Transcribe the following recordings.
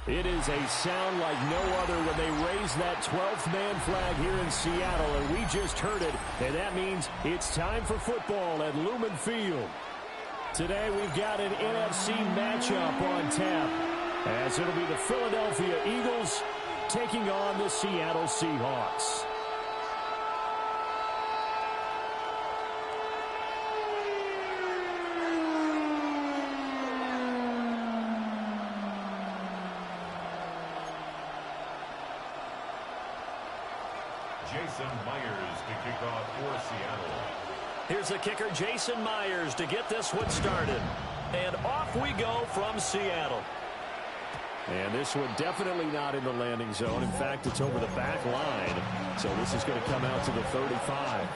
It is a sound like no other when they raise that 12th man flag here in Seattle, and we just heard it, and that means it's time for football at Lumen Field. Today we've got an NFC matchup on tap, as it'll be the Philadelphia Eagles taking on the Seattle Seahawks. Jason Myers to kick off for Seattle. Here's the kicker, Jason Myers, to get this one started. And off we go from Seattle. And this one definitely not in the landing zone. In fact, it's over the back line. So this is going to come out to the 35.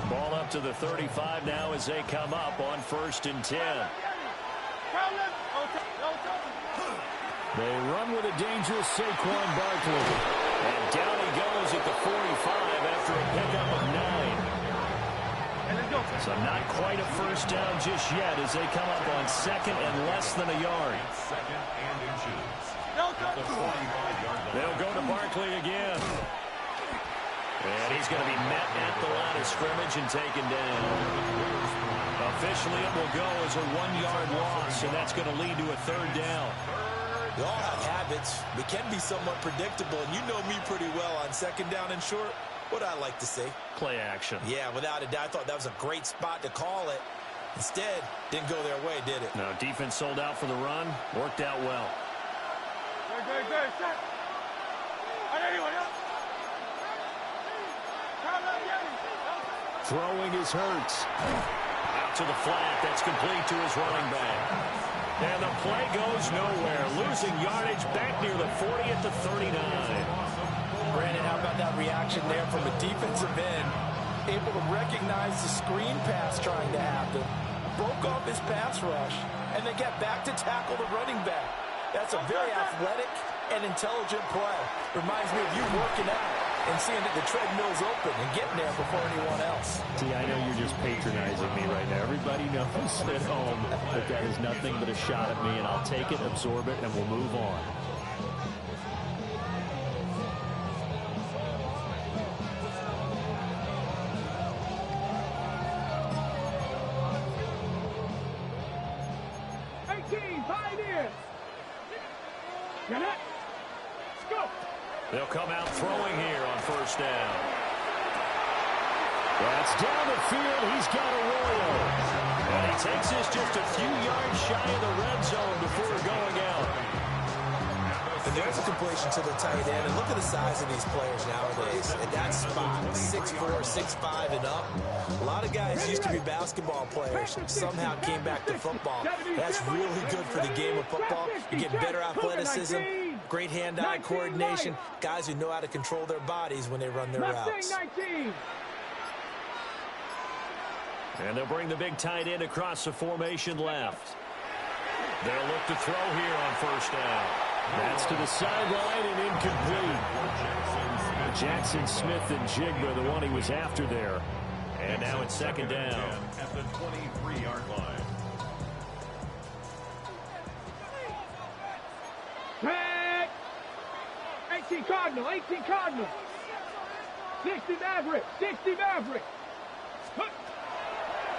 Ball up to the 35 now as they come up on 1st and 10. They run with a dangerous Saquon Barkley. And down he goes at the 45 after a pickup of 9. So not quite a first down just yet as they come up on 2nd and less than a yard. 2nd and inches. They'll go to Barkley again. And he's going to be met at the line of scrimmage and taken down. Officially, it will go as a 1-yard loss, and that's going to lead to a 3rd down. We all have habits. We can be somewhat predictable, and you know me pretty well on 2nd down and short. What I like to say? Play action. Yeah, without a doubt. I thought that was a great spot to call it. Instead, didn't go their way, did it? No, defense sold out for the run. Worked out well. Throwing is Hurts. Out to the flat. That's complete to his running back. And the play goes nowhere. Losing yardage back near the 40 at the 39. Brandon, how about that reaction there from a defensive end? Able to recognize the screen pass trying to happen. Broke off his pass rush. And then get back to tackle the running back. That's a very athletic and intelligent play. Reminds me of you working out and seeing that the treadmill's open and getting there before anyone else. See, I know you're just patronizing me right now. Everybody knows at home that that is nothing but a shot at me, and I'll take it, absorb it, and we'll move on. Get it? Let's go. They'll come out throwing here on 1st down. That's down the field. He's got Arroyo. And he takes this just a few yards shy of the red zone before going out. And there's a completion to the tight end. And look at the size of these players nowadays. At that spot, 6'4", 6'5", and up. A lot of guys used to be basketball players. Somehow came back to football. That's really good for the game of football. You get better athleticism, great hand-eye coordination, guys who know how to control their bodies when they run their routes. And they'll bring the big tight end across the formation left. They'll look to throw here on 1st down. That's to the sideline and incomplete. Jackson Smith and Jigba, the one he was after there. And now it's 2nd down. At the 23-yard line. Tag! 18 Cardinal, 18 Cardinal. 60 Maverick, 60 Maverick.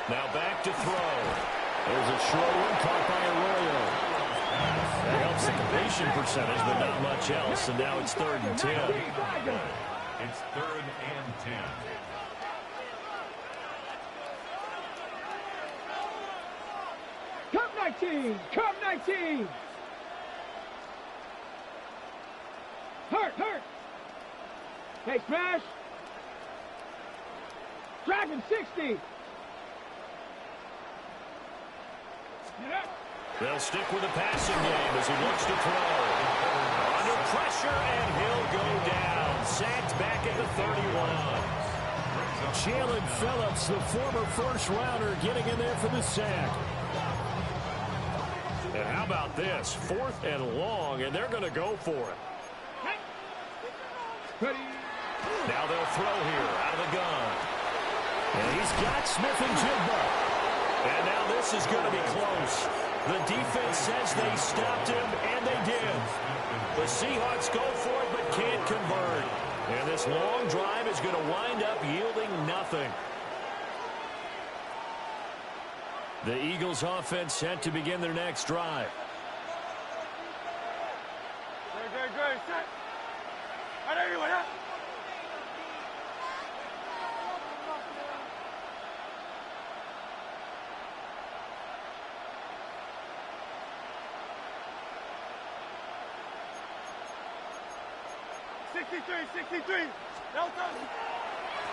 Now back to throw. There's a short one caught by Arroyo. That helps the completion percentage, but not much else. And now it's 3rd and 10. It's 3rd and 10. Come 19, come 19. Hurt. Hey, smash. Dragon 60. They'll stick with the passing game as he looks to throw. Under pressure, and he'll go down. Sacked back at the 31. Jalen Phillips, the former first-rounder, getting in there for the sack. And how about this? 4th and long, and they're going to go for it. Ready. Now they'll throw here out of the gun. And he's got Smith-Njigba. And now this is going to be close. The defense says they stopped him, and they did. The Seahawks go for it but can't convert. And this long drive is going to wind up yielding nothing. The Eagles offense set to begin their next drive. Good. Set. Right everyone up.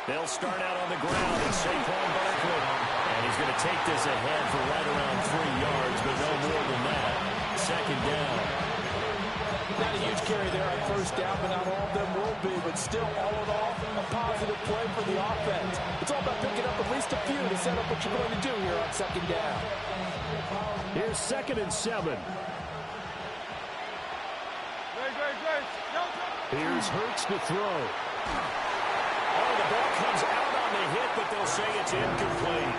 They'll start out on the ground. It's Saquon Barkley. And he's going to take this ahead for right around 3 yards, but no more than that. Second down. Not a huge carry there on first down, but not all of them will be. But still, all in all, a positive play for the offense. It's all about picking up at least a few to set up what you're going to do here on second down. Here's 2nd and 7. Here's Hurts to throw. Oh, the ball comes out on the hit, but they'll say it's incomplete.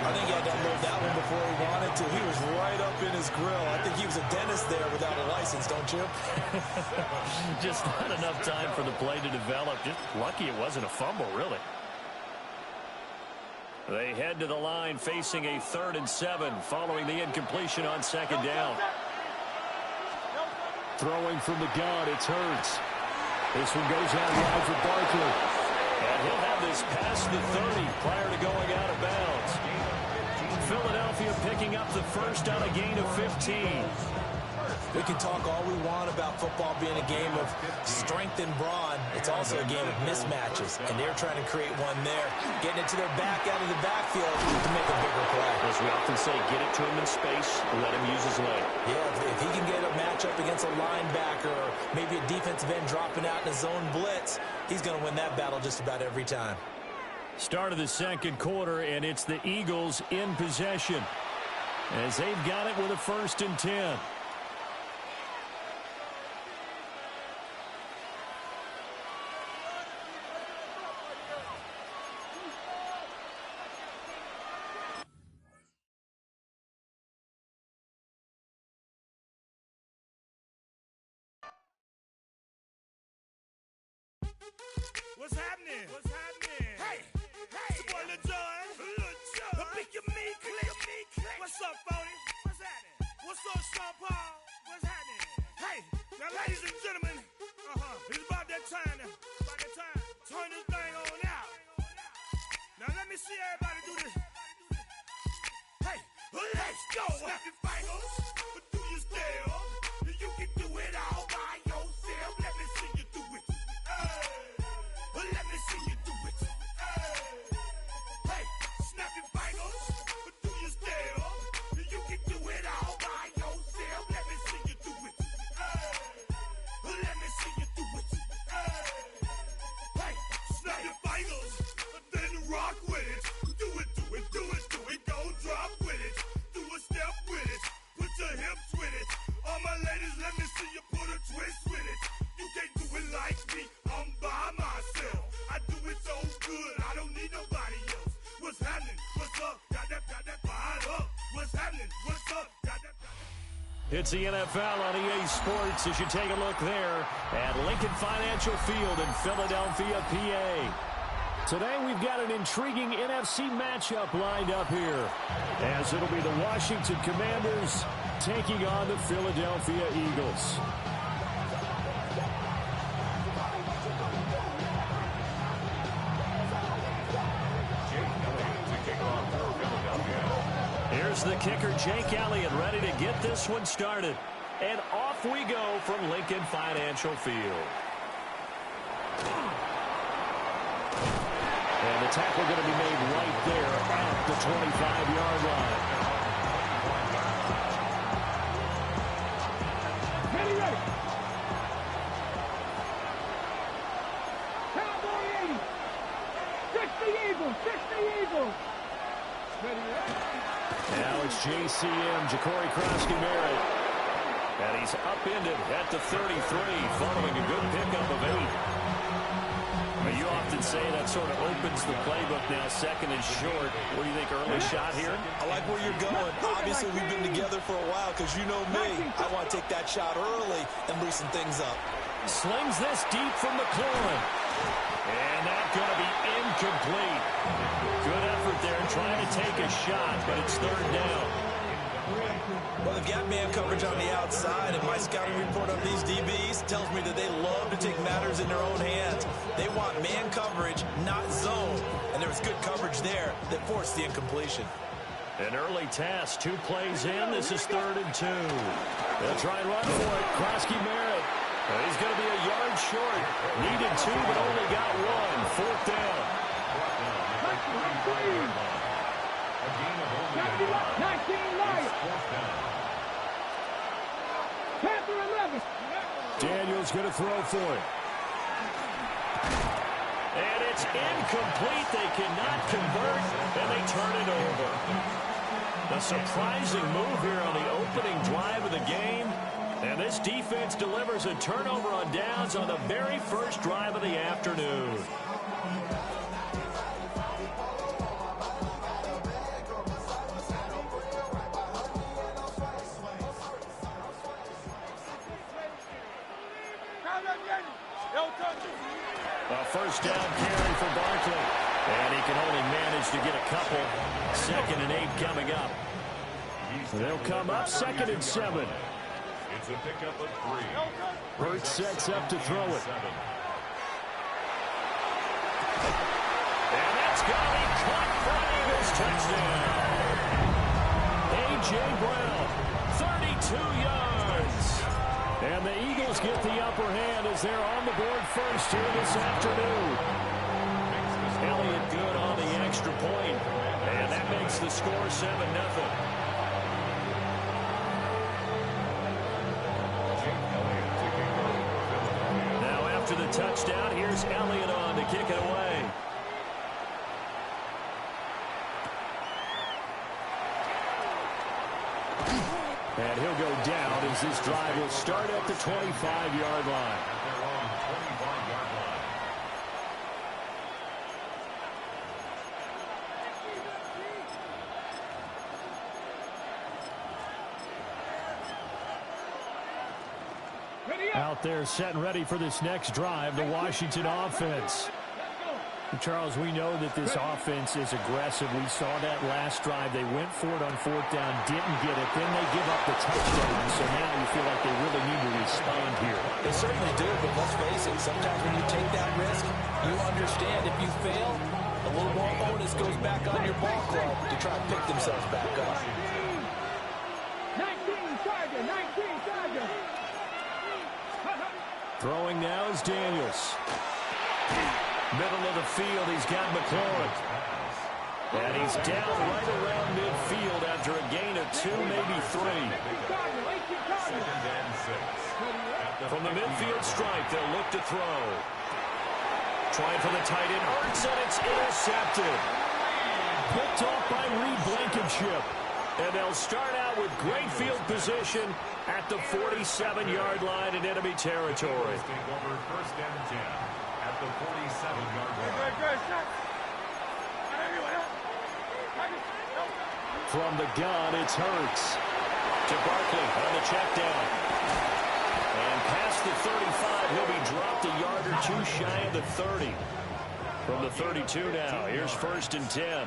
I think he had to unload that one before he wanted to. He was right up in his grill. I think he was a dentist there without a license, don't you? Just not enough time for the play to develop. Just lucky it wasn't a fumble, really. They head to the line facing a 3rd and 7 following the incompletion on second down. Throwing from the gun, it's Hurts. This one goes out wide for Barkley. And he'll have this past the 30 prior to going out of bounds. Philadelphia picking up the first on a gain of 15. We can talk all we want about football being a game of strength and brawn. It's also a game of mismatches, and they're trying to create one there. Getting it to their back out of the backfield to make a bigger play. As we often say, get it to him in space, let him use his leg. Yeah, if he can get a matchup against a linebacker or maybe a defensive end dropping out in a zone blitz, he's going to win that battle just about every time. Start of the second quarter, and it's the Eagles in possession as they've got it with a 1st and 10. What's happening? What's happening? Hey, it's your boy Lil Jon. The Pick Your Me Click. What's up, Phony? What's happening? What's up, Sean Paul? What's happening? Hey, now, ladies and gentlemen, it's about that time. Turn this thing on out. Now, let me see everybody do this. Hey, let's go. Snap your fingers, but do you still? You can do it all by yourself. Let me see you do it. Let me see you do it. Hey, snap your fingers, but do you still? You can do it all by yourself. Let me see you do it. Let me see you do it. Hey, snap your fingers, then rock with it. Do it. Don't drop with it. Do a step with it. Put your hips with it. All my ladies, let me see you put a twist with it. You can't do it like me. I'm by myself. I do it so good. I don't need nobody else. What's happening? What's up? Got that fired up. What's happening? What's up? Got that. It's the NFL on EA Sports as you take a look there at Lincoln Financial Field in Philadelphia, PA. Today we've got an intriguing NFC matchup lined up here, as it'll be the Washington Commanders taking on the Philadelphia Eagles. Here's the kicker, Jake Elliott, ready to get this one started. And off we go from Lincoln Financial Field. And the tackle going to be made right there at the 25-yard line. Ready. Cowboy 80. 60 Eagles. Ready. Now it's JCM, Ja'Cory Krosky-Merritt. And he's upended at the 33 following a good pickup of 8. You often would say that sort of opens the playbook now. Second and short. What do you think, early shot here? I like where you're going. Obviously, we've been together for a while because you know me. I want to take that shot early and loosen things up. Slings this deep from McLaurin. And that's going to be incomplete. Good effort there in trying to take a shot, but it's third down. Well, they've got man coverage on the outside, and my scouting report on these DBs tells me that they love to take matters in their own hands. They want man coverage, not zone. And there was good coverage there that forced the incompletion. An early task, 2 plays in. This is 3rd and 2. They'll try and run for it. Krosky Merritt. He's going to be a yard short. Needed 2, but only got 1. 4th down. 19 Lions. Panther 11. Daniels going to throw for it. And it's incomplete. They cannot convert, and they turn it over. A surprising move here on the opening drive of the game. And this defense delivers a turnover on downs on the very first drive of the afternoon. A first down carry for Barkley. And he can only manage to get a couple. 2nd and 8 coming up. They'll come up 2nd and 7. It's a pickup of 3. Hurts sets up to throw it. And that's going to be caught for an Eagles touchdown. A.J. Brown, 32 yards. And the Eagles get the upper hand as they're on the board first here this afternoon. Elliott good on the extra point. And that makes the score 7-0. After the touchdown, here's Elliott on to kick it away. And he'll go down as this drive will start at the 25-yard line. Out there set and ready for this next drive, the Washington offense. Charles, we know that this offense is aggressive. We saw that last drive. They went for it on 4th down, didn't get it. Then they give up the touchdown. So now you feel like they really need to respond here. They certainly do, but let's face it, sometimes when you take that risk, you understand if you fail, a little more onus goes back on your ball club to try and pick themselves back up. 19 Charger. Throwing now is Daniels. Middle of the field, he's got McLaurin. And he's down right around midfield after a gain of 2, maybe 3. From the midfield stripe, they'll look to throw. Trying for the tight end, Hurts, and it's intercepted. Picked off by Reed Blankenship. And they'll start out with great field position at the 47-yard line in enemy territory. Over 1st and 10 at the 47-yard line. From the gun, it's Hurts. To Barkley on the check down. And past the 35, he'll be dropped a yard or 2 shy of the 30. From the 32 now, here's 1st and 10. And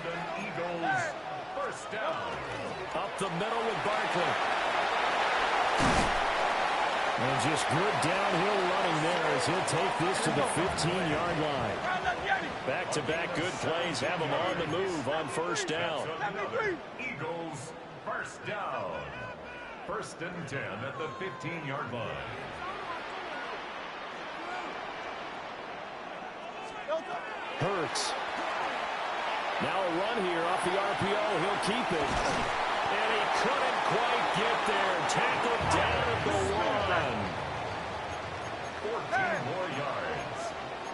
an Eagles first down. Up the middle with Barkley. And just good downhill running there as he'll take this to the 15-yard line. Back-to-back good plays have him on the move on 1st down. Eagles first down. 1st and 10 at the 15-yard line. Hurts. Now a run here off the RPO. He'll keep it. And he couldn't quite get there. Tackled down at the 1. 14 more yards.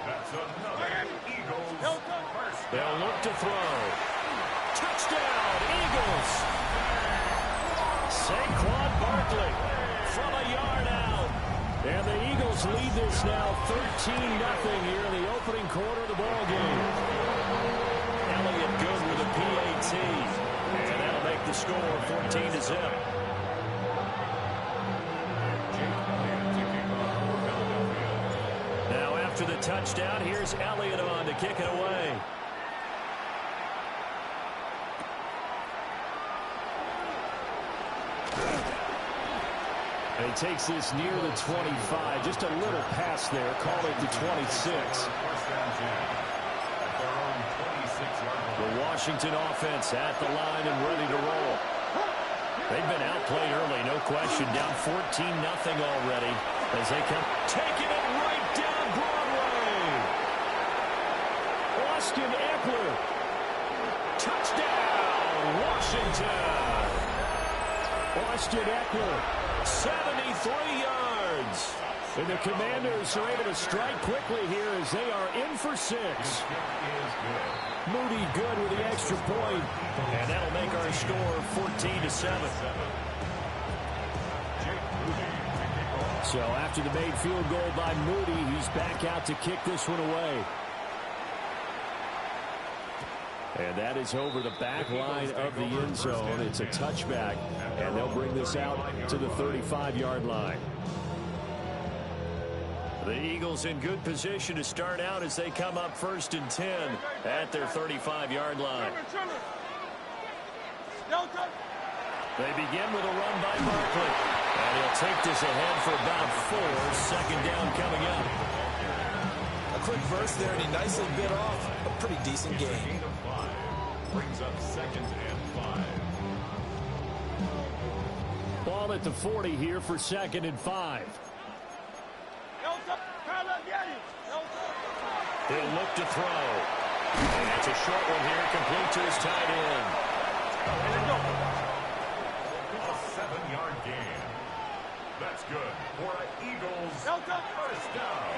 That's another Eagles first down. They'll look to throw. Touchdown, Eagles. Saquon Barkley from a yard out. And the Eagles lead this now 13-0 here in the opening quarter 14-0. Now after the touchdown, here's Elliott on to kick it away. And he takes this near the 25. Just a little pass there. Call it the 26. The Washington offense at the line and ready to roll. They've been outplayed early, no question. Down 14-0 already as they come. Taking it right down Broadway. Austin Ekeler. Touchdown, Washington. Austin Ekeler, 73 yards. And the Commanders are able to strike quickly here as they are in for 6. Moody good with the extra point. And that'll make our score 14-7. So after the made field goal by Moody, he's back out to kick this one away. And that is over the back line of the end zone. It's a touchback, and they'll bring this out to the 35-yard line. The Eagles in good position to start out as they come up 1st and 10 at their 35-yard line. They begin with a run by Barkley. And he'll take this ahead for about 4. 2nd down coming up. A quick verse there, and he nicely bit off a pretty decent game. Brings up 2nd and 5. Ball at the 40 here for 2nd and 5. He'll look to throw. And that's a short one here, complete to his tight end. A 7-yard gain. That's good for an Eagles first down.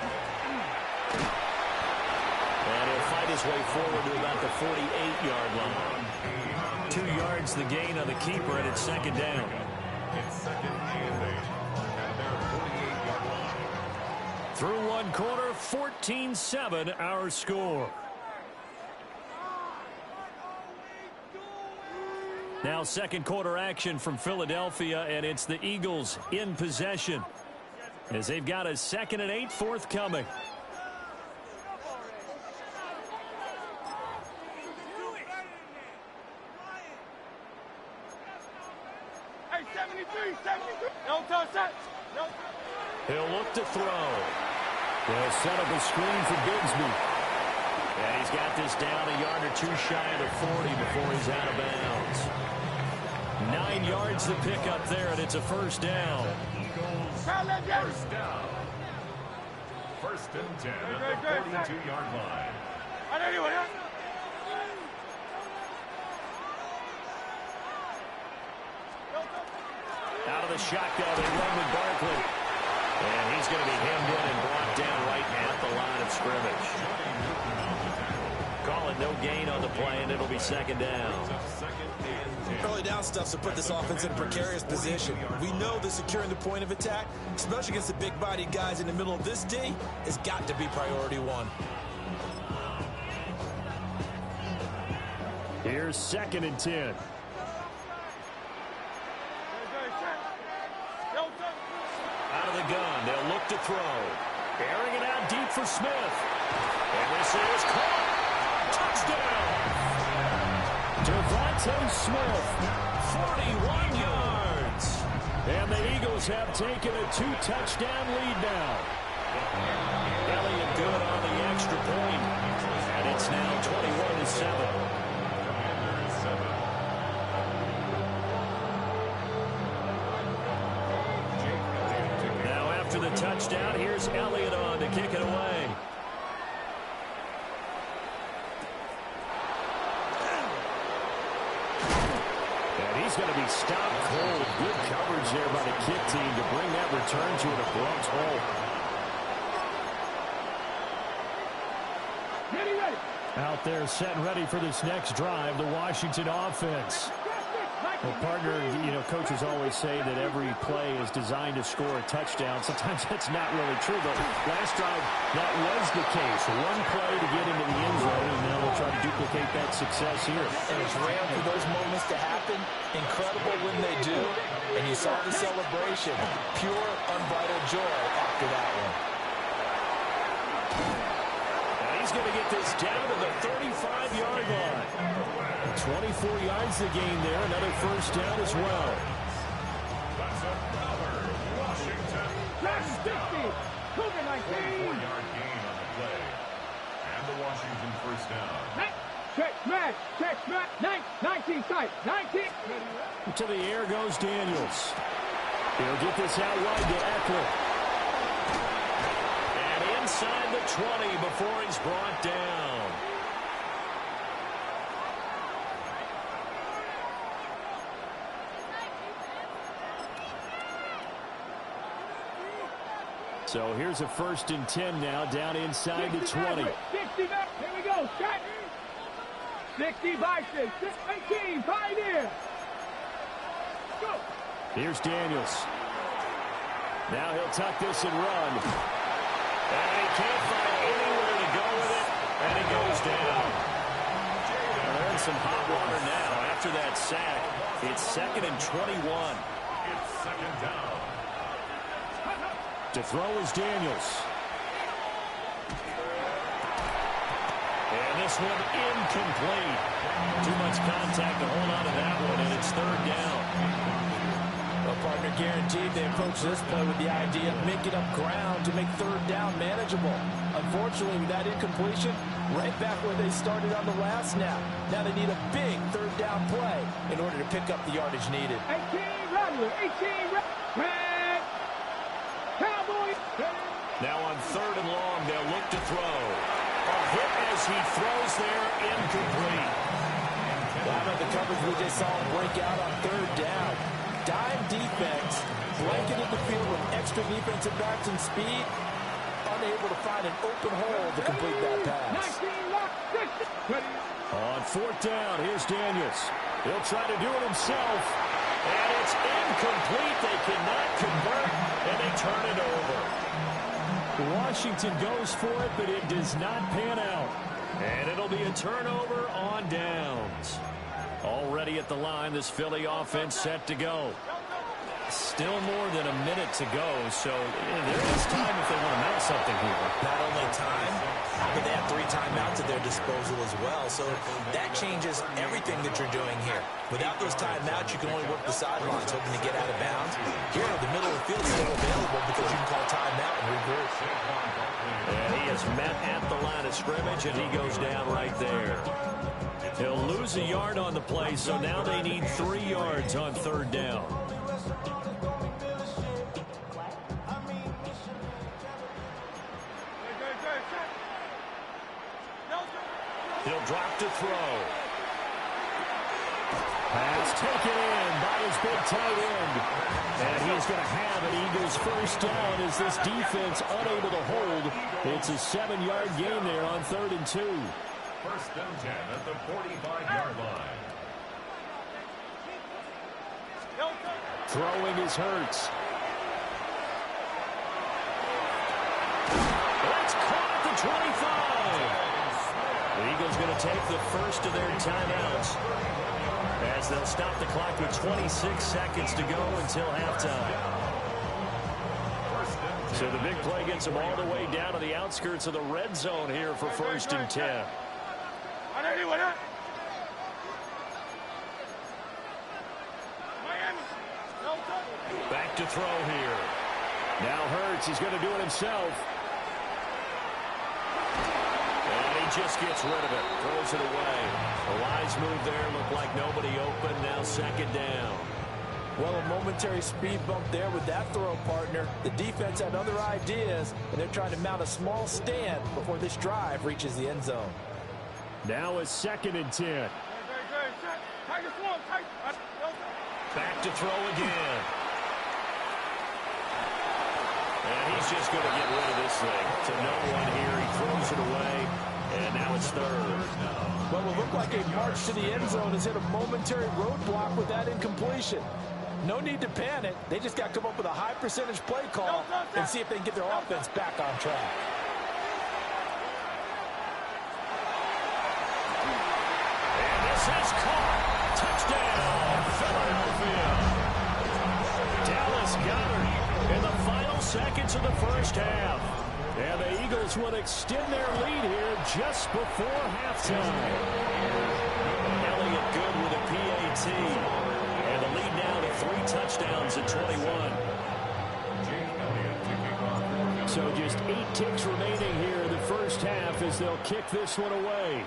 And he'll fight his way forward to about the 48-yard line. 2 yards the gain on the keeper, and it's 2nd down. It's 2nd and 8 at their 48-yard line. Through one quarter, 14-7 our score. Now 2nd quarter action from Philadelphia, and it's the Eagles in possession as they've got a 2nd and 8 forthcoming. Hey, 73. No touch that. No. He'll look to throw. They'll set up a screen for Bigsby. And he's got this down a yard or 2 shy of the 40 before he's out of bounds. 9 yards to pick up there, and it's a 1st down. Eagles first down. 1st and 10 at the 42-yard line. Out of the shotgun, they run with Barkley. And he's going to be hemmed in and brought down right at the line of scrimmage. Call it no gain on the play, and it'll be 2nd down. Early down stuff to put this offense in a precarious position. We know that securing the point of attack, especially against the big-bodied guys in the middle of this D, has got to be priority 1. Here's 2nd and 10. Out of the gun, they'll look to throw. Airing it out deep for Smith. And this is caught. Touchdown! Devontae Smith, 41 yards. And the Eagles have taken a 2-touchdown lead now. Elliott good on the extra point. And it's now 21-7. The touchdown. Here's Elliott on to kick it away. And he's going to be stopped cold. Good coverage there by the kick team to bring that return to an abrupt halt. Ready. Out there set and ready for this next drive, the Washington offense. Well, partner, coaches always say that every play is designed to score a touchdown. Sometimes that's not really true, but last drive, that was the case. One play to get into the end zone, and now we'll try to duplicate replicate that success here. And it's rare for those moments to happen. Incredible when they do. And you saw the celebration. Pure, unbridled joy after that one. And he's going to get this down to the 35-yard line. 24 yards to gain there. Another first down as well. That's another Washington. That's 50. Cougar 19. 4-yard gain on the play. And the Washington first down. Check, smash. 19, tight. 19. To the air goes Daniels. He'll get this out wide to Eckler. And inside the 20 before he's brought down. So here's a 1st and 10 now, down inside the 20. 60 back. Here we go. Shot. 60 Bison. 18. Pioneer. Go. Here's Daniels. Now he'll tuck this and run. And he can't find anywhere to go with it. And he goes down. They're in some hot water now after that sack. It's 2nd and 21. It's 2nd down. To throw is Daniels. And this one incomplete. Too much contact to hold on to that one, and it's 3rd down. Well, partner, guaranteed they approach this play with the idea of making up ground to make 3rd down manageable. Unfortunately, with that incompletion, right back where they started on the last snap. Now they need a big 3rd down play in order to pick up the yardage needed. 18 Rattler. 18 Rattler. Cowboys. Now on 3rd and long, they'll look to throw. A hit as he throws there, incomplete. How about the coverage we just saw him break out on 3rd down? Dime defense, blanketed the field with extra defensive backs and speed, unable to find an open hole to complete that pass. 19 On 4th down, here's Daniels. He'll try to do it himself. And it's incomplete. They cannot convert, and they turn it over. Washington goes for it, but it does not pan out. And it'll be a turnover on downs. Already at the line, this Philly offense set to go. Still more than a minute to go, so there is time if they want to mount something here. Not only time, but they have 3 timeouts at their disposal as well. So that changes everything that you're doing here. Without those timeouts, you can only work the sidelines, hoping to get out of bounds. Here, the middle of the field is still available because you can call timeout and regroup. And he is met at the line of scrimmage, and he goes down right there. He'll lose a yard on the play, so now they need 3 yards on 3rd down. He'll drop to throw. Pass taken in by his big tight end. And he's going to have an Eagles first down as this defense unable to hold. It's a 7-yard gain there on 3rd and 2. 1st and 10 at the 45-yard line. Throwing is Hurts. That's caught at the 25. The Eagles going to take the first of their timeouts as they'll stop the clock with 26 seconds to go until halftime. So the big play gets them all the way down to the outskirts of the red zone here for 1st and 10. Back to throw here. Now Hurts is going to do it himself. And he just gets rid of it. Throws it away. A wise move there. Looked like nobody open. Now 2nd down. Well, a momentary speed bump there with that throw, partner. The defense had other ideas, and they're trying to mount a small stand before this drive reaches the end zone. Now a 2nd and 10. Back to throw again. And he's just going to get rid of this thing. To no one here. He throws it away. And now it's 3rd. Well, it looked like a march to the end zone has hit a momentary roadblock with that incompletion. No need to panic. They just got to come up with a high percentage play call and see if they can get their offense back on track. This is caught. Touchdown, Philadelphia. Dallas Goedert in the final seconds of the first half. And the Eagles will extend their lead here just before halftime. Elliott good with a PAT. And the lead now to 3 touchdowns at 21. So just 8 ticks remaining here in the first half as they'll kick this one away.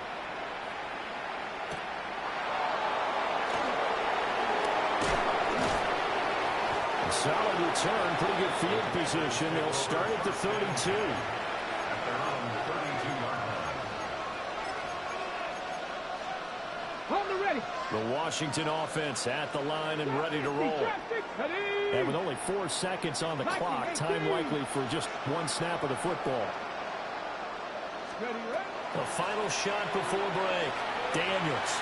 A solid return, pretty good field position. They'll start at the 32. The Washington offense at the line and ready to roll. And with only 4 seconds on the clock, time likely for just 1 snap of the football. The final shot before break. Daniels.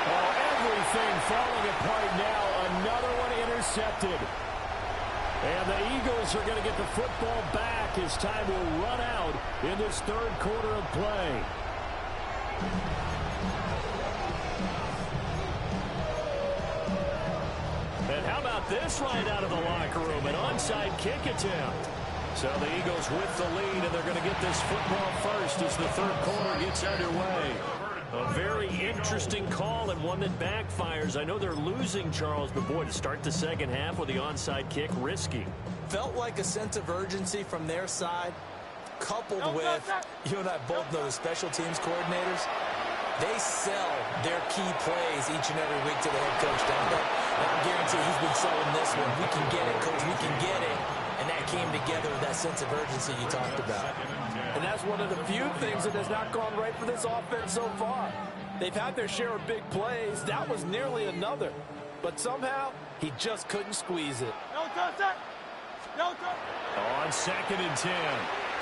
Oh, everything falling apart now. Another one intercepted. And the Eagles are going to get the football back as time will run out in this third quarter of play. And how about this right out of the locker room? An onside kick attempt. So the Eagles with the lead, and they're going to get this football first as the third quarter gets underway. A very interesting call and one that backfires. I know they're losing, Charles, but boy, to start the second half with the onside kick, risky. Felt like a sense of urgency from their side, coupled with, you and I both know the special teams coordinators, they sell their key plays each and every week to the head coach down there. And I guarantee he's been selling this one. We can get it, coach, we can get it. And that came together with that sense of urgency you talked about. And that's one of the few things that has not gone right for this offense so far. They've had their share of big plays. That was nearly another. But somehow, he just couldn't squeeze it. No touch that. No touch. On 2nd and 10,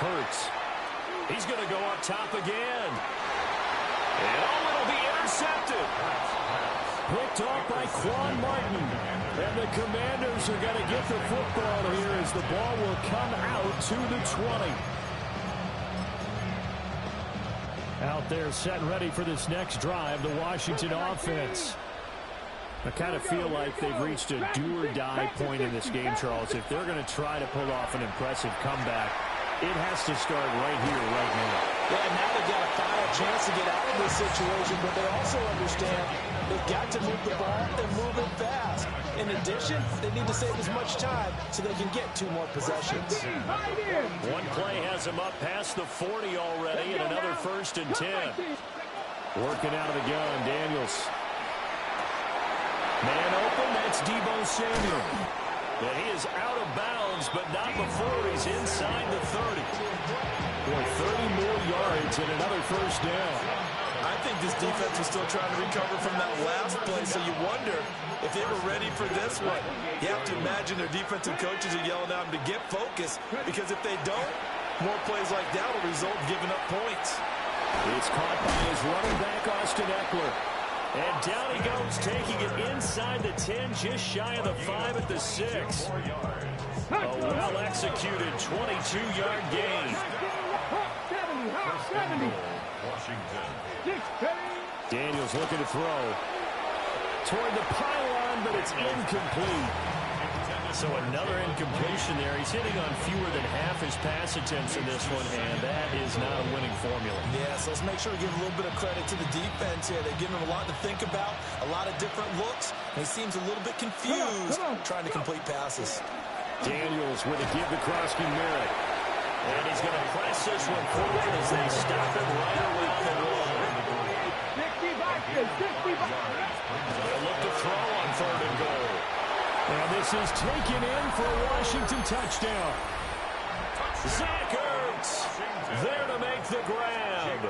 Hurts. He's going to go up top again. And it'll be intercepted. Picked off by Quan Martin. And the Commanders are going to get the football here as the ball will come out to the 20. Out there set and ready for this next drive, the Washington offense. I kind of feel like they've reached a do-or-die point in this game, Charles. If they're going to try to pull off an impressive comeback, it has to start right here, right now. Yeah, now they've got a final chance to get out of this situation, but they also understand they've got to move the ball and move it fast. In addition, they need to save as much time so they can get 2 more possessions. One play has them up past the 40 already, and another 1st and 10. Working out of the gun, Daniels. Man open, that's Deebo Samuel. And he is out of bounds, but not before he's inside the 30. Boy, 30 more yards and another 1st down. I think this defense was still trying to recover from that last play, so you wonder if they were ready for this one. You have to imagine their defensive coaches are yelling at them to get focused, because if they don't, more plays like that will result in giving up points. It's caught by his running back, Austin Eckler. And down he goes, taking it inside the 10, just shy of the 5 at the 6. A well-executed 22-yard gain. Daniels looking to throw toward the pylon, but it's incomplete. So another incompletion there. He's hitting on fewer than half his pass attempts in this one, and that is not a winning formula. Yeah, so let's make sure we give a little bit of credit to the defense here. They've given him a lot to think about, a lot of different looks, and he seems a little bit confused trying to complete passes. Daniels with a give to Krosky Merritt. And he's going to press this one forward as they stop him right around the line. They'll look to throw on 3rd and goal. And this is taken in for a Washington touchdown. Zach Ertz there to make the grab.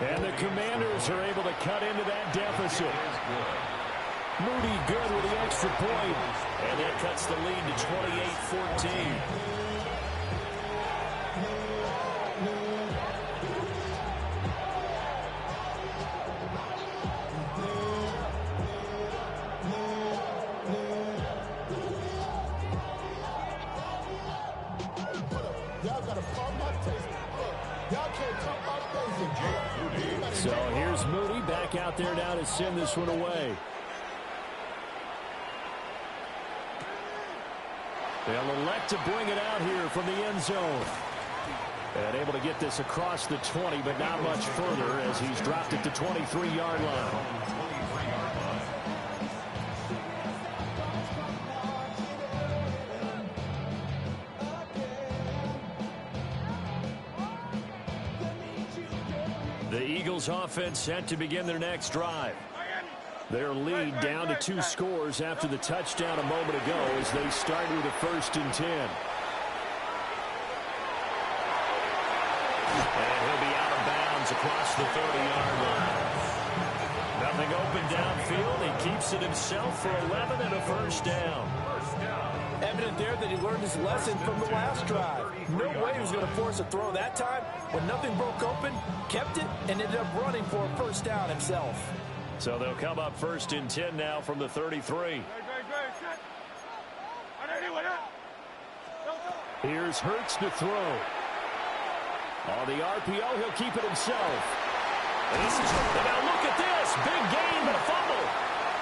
And the Commanders are able to cut into that deficit. Moody good with the extra point. And that cuts the lead to 28-14. So here's Moody back out there now to send this one away. They'll elect to bring it out here from the end zone. And able to get this across the 20, but not much further as he's dropped it to 23-yard line. The Eagles offense set to begin their next drive. Their lead down to 2 scores after the touchdown a moment ago as they start with a 1st and 10. And he'll be out of bounds across the 30-yard line. Nothing open downfield. He keeps it himself for 11 and a 1st down. Evident there that he learned his lesson from the last drive. No way he was going to force a throw that time. When nothing broke open, kept it, and ended up running for a 1st down himself. So they'll come up 1st and 10 now from the 33. Here's Hurts to throw. On the RPO, he'll keep it himself. This is now look at this. Big gain, but a fumble.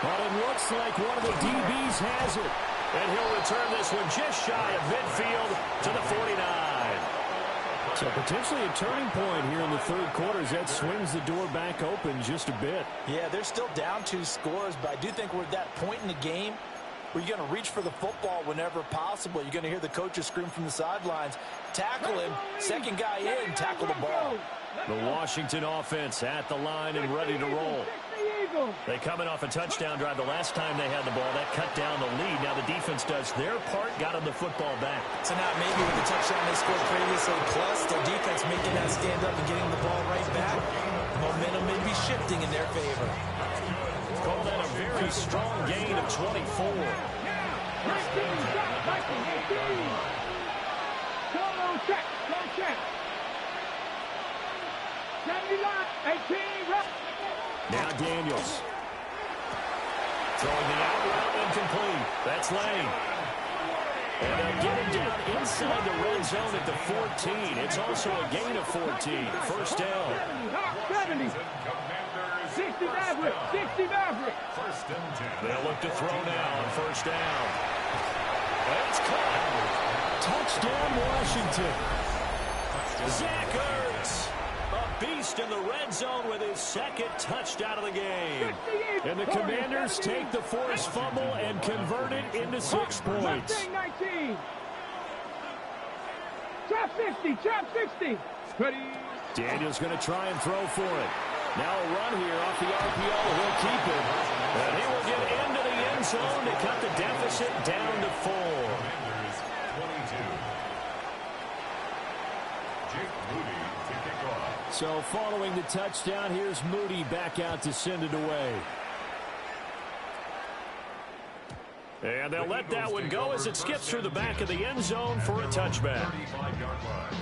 But it looks like one of the DBs has it. And he'll return this one just shy of midfield to the 49. So potentially a turning point here in the 3rd quarter as that swings the door back open just a bit. Yeah, they're still down 2 scores, but I do think we're at that point in the game where you're going to reach for the football whenever possible. You're going to hear the coaches scream from the sidelines. Tackle him. 2nd guy in, tackle the ball. The Washington offense at the line and ready to roll. They coming off a touchdown drive the last time they had the ball. That cut down the lead. Now the defense does their part, got them the football back. So now maybe with the touchdown they scored previously, plus their defense making that stand up and getting the ball right back, momentum may be shifting in their favor. Call that a very strong gain of 24. Now Daniels. Throwing the out route incomplete. That's Lane. And they'll get him down inside the red zone at the 14. It's also a gain of 14. 1st down. 70. 60 Maverick. 60 Maverick. 1st and 10. They'll look to throw now on 1st down. That's caught. Touchdown, Washington. Zach Ertz. A beast in the red zone with his 2nd touchdown of the game. And the Commanders take the forced fumble and convert it into 6 points. 19. Trap 50. Trap 60. Ready. Daniel's going to try and throw for it. Now a run here off the RPO. He'll keep it. And he will get into the end zone to cut the deficit down to 4. Commanders 22. Jake Moody to kick off. So following the touchdown, here's Moody back out to send it away. And they'll let that one go as it skips through the back of the end zone for a touchback. 35-yard line.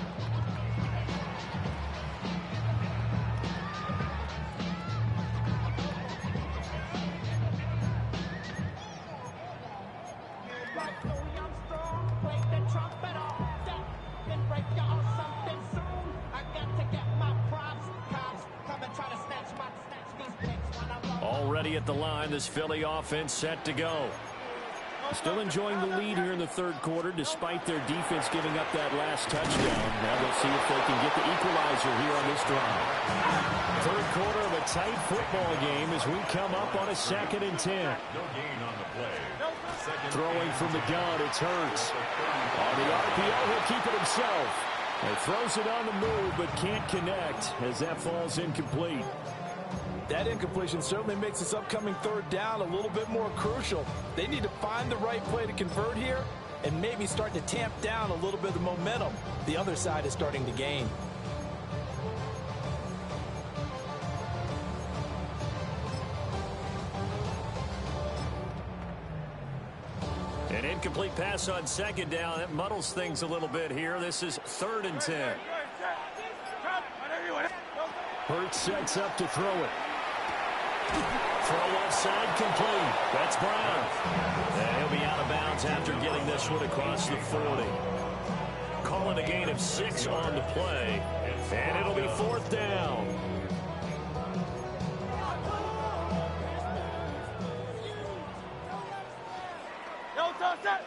Already at the line, this Philly offense set to go. Still enjoying the lead here in the 3rd quarter despite their defense giving up that last touchdown. Now they'll see if they can get the equalizer here on this drive. 3rd quarter of a tight football game as we come up on a 2nd and 10. No gain on the play. Throwing from the gun, it's Hurts. On the RPO, he'll keep it himself. He throws it on the move but can't connect as that falls incomplete. That incompletion certainly makes this upcoming 3rd down a little bit more crucial. They need to find the right play to convert here and maybe start to tamp down a little bit of momentum. The other side is starting to gain. An incomplete pass on 2nd down. That muddles things a little bit here. This is 3rd and 10. Hurts sets up to throw it. Throw left side complete. That's Brown. And he'll be out of bounds after getting this one across the 40. Calling a gain of 6 on the play. And it'll be 4th down. set.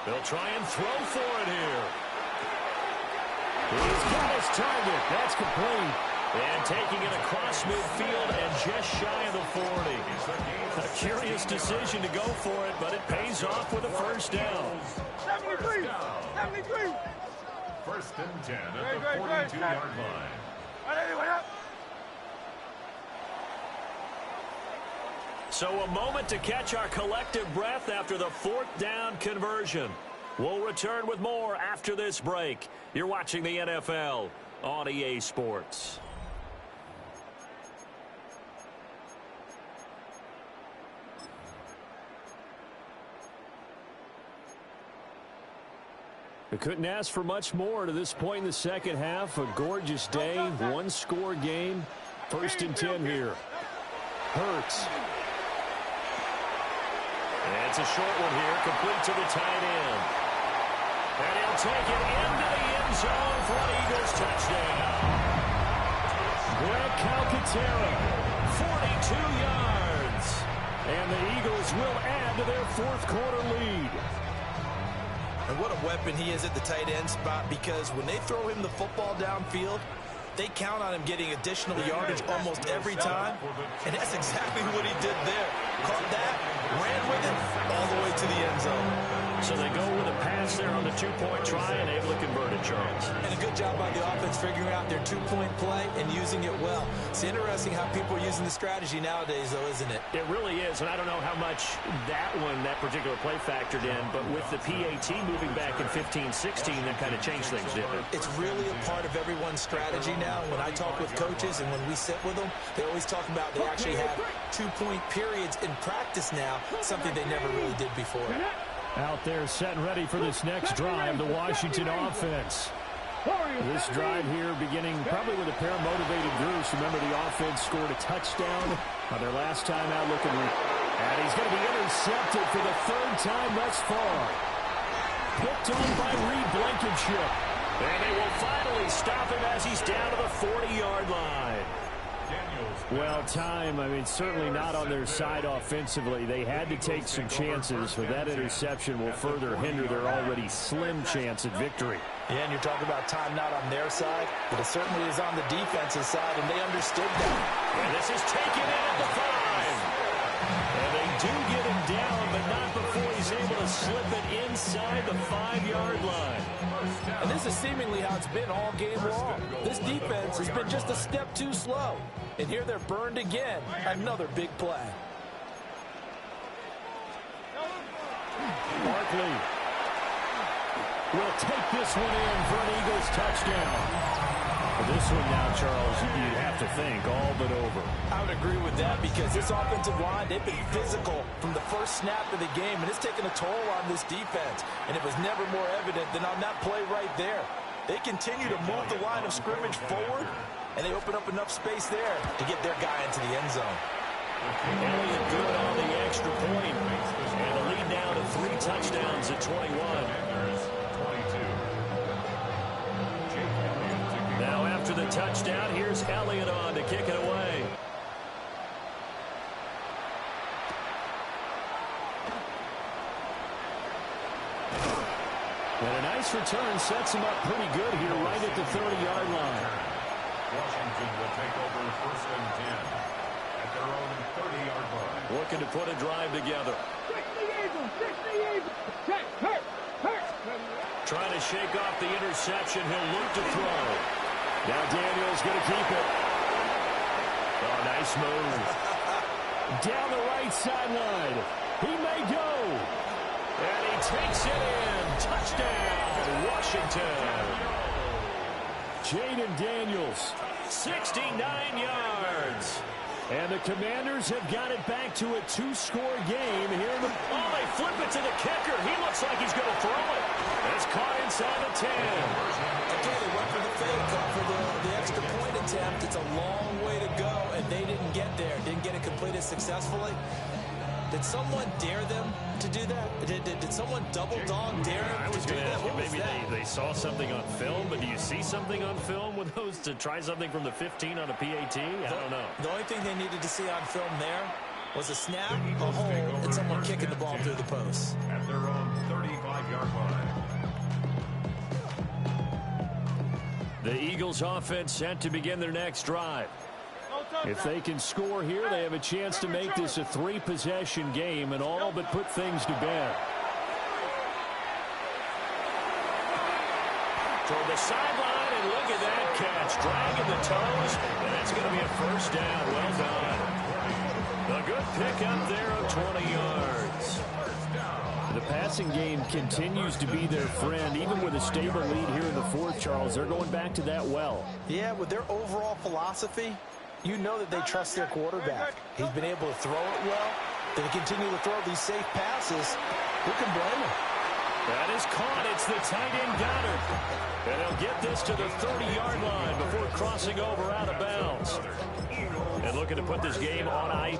They'll try and throw for it here. He's got his target. That's complete. And taking it across midfield and just shy of the 40. A curious decision to go for it, but it pays off with a first down. 73. 73. First and 10 at the 42-yard line. So a moment to catch our collective breath after the fourth down conversion. We'll return with more after this break. You're watching the NFL on EA Sports. We couldn't ask for much more to this point in the second half. A gorgeous day, one-score game. First and 10 here. Hurts. And it's a short one here, complete to the tight end. And he'll take it into the end zone for an Eagles touchdown. Greg Calcaterra, 42 yards. And the Eagles will add to their fourth quarter lead. And what a weapon he is at the tight end spot, because when they throw him the football downfield, they count on him getting additional yardage almost every time. And that's exactly what he did there. Caught that, ran with it, all the way to the end zone. So they go with a pass there on the two-point try and able to convert it, Charles. And a good job by the offense figuring out their two-point play and using it well. It's interesting how people are using the strategy nowadays, though, isn't it? It really is, and I don't know how much that particular play factored in, but with the PAT moving back in 15-16, that kind of changed things, didn't it? It's really a part of everyone's strategy now. When I talk with coaches and when we sit with them, they always talk about they actually have two-point periods in practice now, something they never really did before. Out there set and ready for this next drive, the Washington offense. This drive here beginning probably with a pair of motivated groups. Remember, the offense scored a touchdown on their last time out looking. And he's going to be intercepted for the third time thus far. Picked on by Reed Blankenship. And they will finally stop him as he's down to the 40-yard line. Well, certainly not on their side offensively. They had to take some chances, but that interception will further hinder their already slim chance at victory. Yeah, and you're talking about time not on their side, but it certainly is on the defensive side, and they understood that. And this is taken in at the 5. And they do get him down, but not before he's able to slip it inside the 5-yard line. And this is seemingly how it's been all game long. This defense has been just a step too slow. And here they're burned again. Another big play. Barkley will take this one in for an Eagles touchdown. This one now, Charles, you'd have to think all but over. I would agree with that, because this offensive line, they've been physical from the first snap of the game, and it's taken a toll on this defense. And it was never more evident than on that play right there. They continue to move the line of scrimmage forward, and they open up enough space there to get their guy into the end zone. Elliott good on the extra point. And the lead now to 3 touchdowns at 21. Now after the touchdown, here's Elliott on to kick it away. And a nice return sets him up pretty good here right at the 30-yard line. Washington will take over first and 10 at their own 30-yard line. Looking to put a drive together. Trying to shake off the interception. He'll look to throw. Now Daniels going to keep it. Oh, nice move. Down the right sideline. He may go. And he takes it in. Touchdown, Washington. Jaden Daniels, 69 yards. And the Commanders have got it back to a 2-score game here. They flip it to the kicker. He looks like he's going to throw it. It's caught inside the 10. Okay, they went for the fake, for the extra point attempt. It's a long way to go, and they didn't get there. Didn't get it completed successfully. Did someone dare them to do that? Did someone double-dog dare them to do that? What was that? They saw something on film, but do you see something on film with those to try something from the 15 on a PAT? I don't know. The only thing they needed to see on film there was a snap, a hold, and someone kicking the ball through the post. At their own 35-yard line. The Eagles offense set to begin their next drive. If they can score here, they have a chance to make this a 3-possession game and all but put things to bed. Toward the sideline, and look at that catch. Dragging the toes, and that's going to be a first down. Well done. A good pickup there of 20 yards. The passing game continues to be their friend. Even with a stable lead here in the fourth, Charles, they're going back to that well. Yeah, with their overall philosophy, you know that they trust their quarterback. He's been able to throw it well. They continue to throw these safe passes. Who can blame him? That is caught. It's the tight end Goddard. And he'll get this to the 30-yard line before crossing over out of bounds. And looking to put this game on ice.